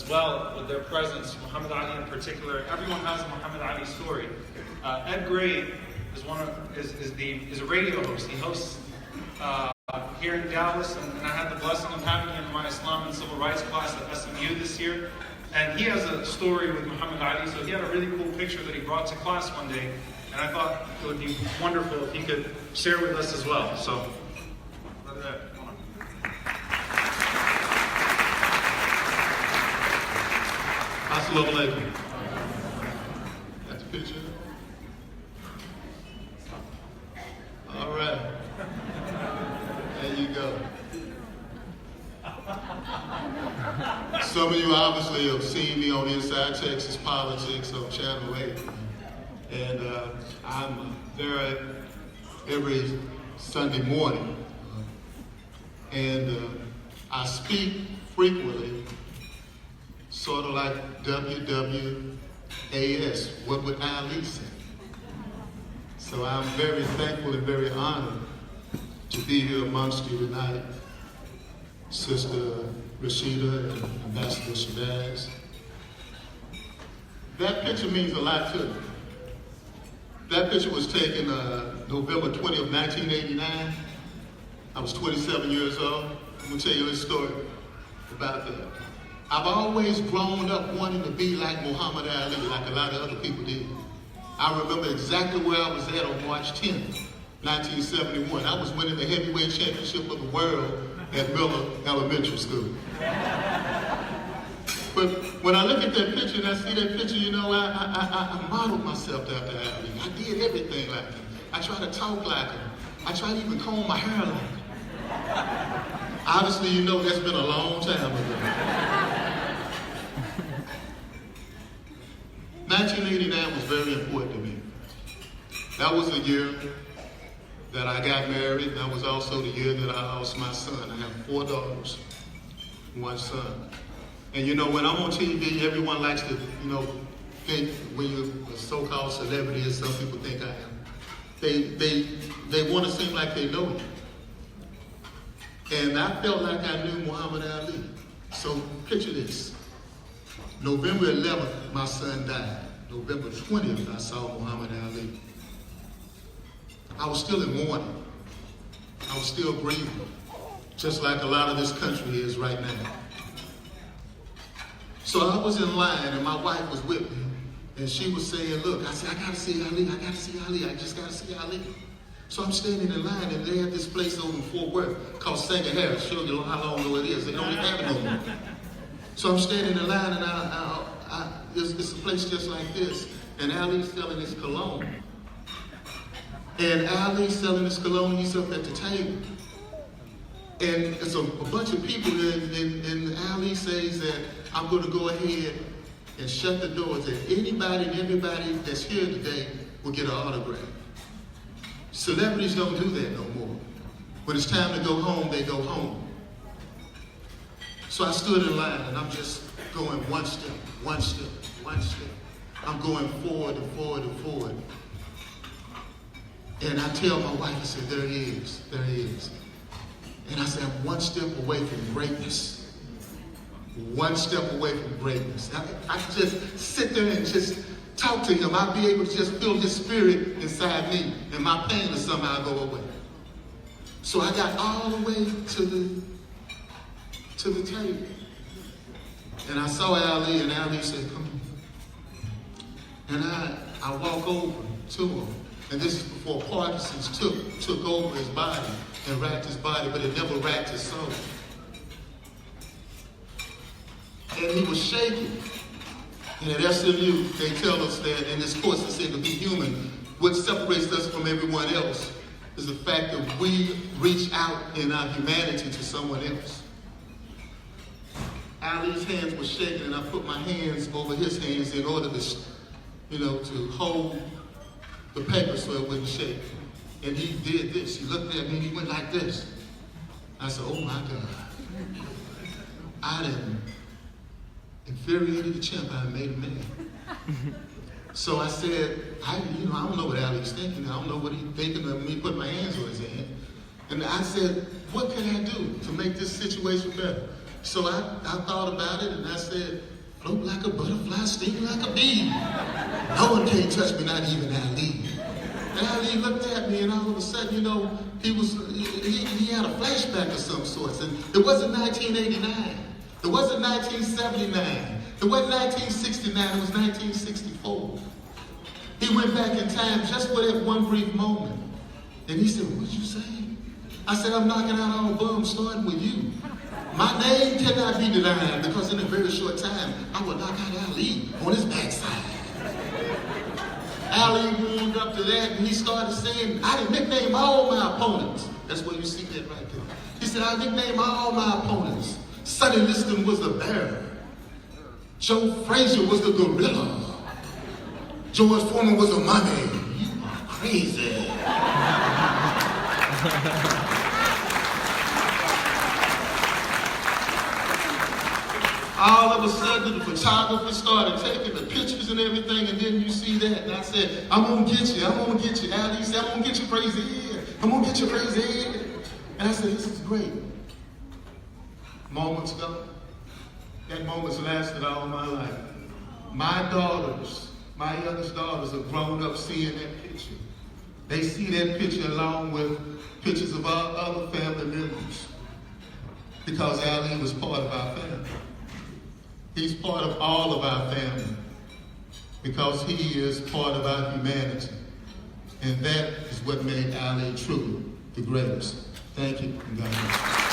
as well with their presence, Muhammad Ali in particular. Everyone has a Muhammad Ali story. Ed Gray is a radio host. He hosts here in Dallas, and I had the blessing of having him in my Islam and Civil Rights class at SMU this year. And he has a story with Muhammad Ali, so he had a really cool picture that he brought to class one day, and I thought it would be wonderful if he could share with us as well. So, Brother Ed, come on. Assalamu alaikum. Got the picture? All right. There you go. Some of you obviously have seen me on Inside Texas Politics on Channel 8. And I'm there every Sunday morning. And I speak frequently, sort of like WWAS, what would Ali say? So I'm very thankful and very honored to be here amongst you tonight. Sister Rashida and Ambassador Shabazz. That picture means a lot to me. That picture was taken November 20th, 1989. I was 27 years old. I'm gonna tell you a story about that. I've always grown up wanting to be like Muhammad Ali, like a lot of other people did. I remember exactly where I was at on March 10th, 1971. I was winning the heavyweight championship of the world at Miller Elementary School. But when I look at that picture and I see that picture, you know, I modeled myself after Ali. I did everything like him. I tried to talk like him. I tried to even comb my hair like him. Obviously, you know that's been a long time ago. 1989 was very important to me. That was the year that I got married. That was also the year that I lost my son. I have 4 daughters, 1 son. And you know, when I'm on TV, everyone likes to, you know, think when you're a so-called celebrity, as some people think I am, they want to seem like they know you. And I felt like I knew Muhammad Ali. So picture this. November 11th, my son died. November 20th, I saw Muhammad Ali. I was still in mourning. I was still grieving, just like a lot of this country is right now. So I was in line, and my wife was with me, and she was saying, look, I said, I gotta see Ali, I gotta see Ali, I just gotta see Ali. So I'm standing in line, and they have this place over in Fort Worth called Sanger Harris. Show you how long ago it is. They don't even have it no more. So I'm standing in line, and it's a place just like this, and Ali's selling his cologne. And Ali's selling his cologne, he's up at the table. And it's a bunch of people, and Ali says that I'm going to go ahead and shut the doors, that anybody and everybody that's here today will get an autograph. Celebrities don't do that no more. When it's time to go home, they go home. So I stood in line, and I'm just going one step, one step, one step. I'm going forward and forward and forward. And I tell my wife, I said, there he is, there he is. And I said, I'm one step away from greatness. One step away from greatness. I could just sit there and just talk to him. I'd be able to just feel his spirit inside me, and my pain would somehow go away. So I got all the way to the table. And I saw Ali, and Ali said, come on. And I walk over to him. And this is before Parkinson's took over his body and racked his body, but it never racked his soul. And he was shaking. And at SMU, they tell us that in this course, they say to be human, what separates us from everyone else is the fact that we reach out in our humanity to someone else. Ali's hands were shaking, and I put my hands over his hands in order to, to hold the paper so it wouldn't shake. And he did this. He looked at me and he went like this. I said, oh my God. I done infuriated the chimp. I made a man. So I said, I don't know what Ali's thinking. I don't know what he's thinking of me putting my hands on his hand. And I said, what can I do to make this situation better? So I thought about it, and I said, Float like a butterfly, sting like a bee. No one can't touch me, not even Ali. And Ali looked at me, and all of a sudden, you know, he had a flashback of some sorts. And it wasn't 1989. It wasn't 1979. It wasn't 1969. It was 1964. He went back in time just for that one brief moment. And he said, "What'd you say?" I said, "I'm knocking out all bums, starting with you. My name cannot be denied because in a very short time, I will knock out Ali on his backside." Ali warmed up to that and he started saying, "I didn't nickname all my opponents." That's where you see that right there. He said, "I nicknamed all my opponents. Sonny Liston was the bear. Joe Frazier was the gorilla. George Foreman was a mummy." You are crazy. All of a sudden, the photographer started taking the pictures and everything, and then you see that, and I said, "I'm gonna get you, I'm gonna get you." Ali said, "I'm gonna get you, crazy head. I'm gonna get you, crazy head." And I said, "This is great." Moments ago, that moment's lasted all my life. My daughters, my youngest daughters have grown up seeing that picture. They see that picture along with pictures of our other family members because Ali was part of our family. He's part of all of our family because he is part of our humanity. And that is what made Ali truly the greatest. Thank you, and God bless you.